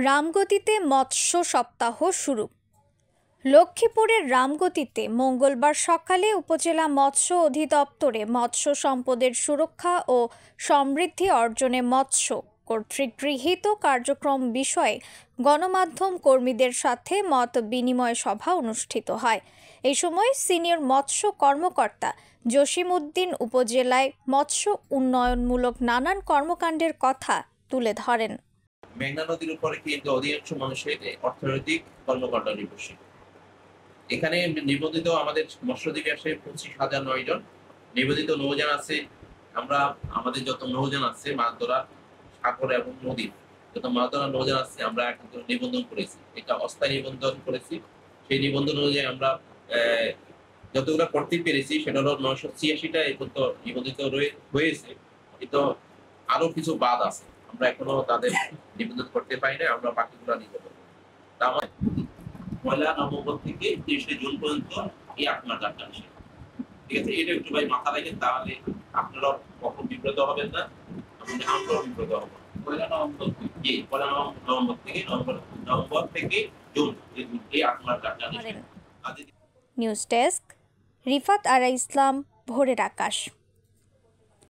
রামগতিতে মৎস্য সপ্তাহ শুরু। লক্ষ্মীপুরের রামগতিতে মঙ্গলবার সকালে উপজেলা মৎস্য অধিদপ্তরে মৎস্য সম্পদের সুরক্ষা ও সমৃদ্ধি অর্জনে মৎস্য কর্তৃক গৃহীত কার্যক্রম বিষয়ে গণমাধ্যম কর্মীদের সাথে মত বিনিময় সভা অনুষ্ঠিত হয়। এই সময় সিনিয়র মৎস্য কর্মকর্তা জসিম উদ্দিন উপজেলায় মৎস্য উন্নয়নমূলক নানান কর্মকাণ্ডের কথা তুলে ধরেন। মেঘনা নদীর উপরে কিন্তু অধিকাংশ মানুষের অর্থনৈতিক কর্মকাণ্ড নির্ভরশীল। এখানে নিবন্ধিত আমাদের মৎস্যজীবী আসে 25,009 জন। নিবন্ধিত নৌযান আছে, আমরা আমাদের যত নৌযান আছে মাছ ধরা সাগর এবং নদীর যত মাছ ধরা নৌযান আছে আমরা কিন্তু নিবন্ধন করেছি। এটা অস্থায়ী নিবন্ধন করেছি। সেই নিবন্ধন অনুযায়ী আমরা যতগুলো করতে পেরেছি সেটা হলো 986টা এই পর্যন্ত নিবন্ধিত হয়েছে, কিন্তু আরো কিছু বাদ আছে। আমরা এখনো তাদের নিবন্ধন করতে পারি না, আমরা বাকিগুলো নিবন্ধন করব। তা আমার 1 নভেম্বর থেকে 30 জুন পর্যন্ত এই আপনার যাত্রা আছে। ঠিক আছে, এটা একটু ভাই মাথা রাখেন, তাহলে আপনারা কখনো বিব্রত হবেন না, আমরাও বিব্রত হব। 1 নভেম্বর থেকে জুন এই আপনার যাত্রা আছে। নিউজ ডেস্ক, রিফাত আরা ইসলাম, ভোরের আকাশ।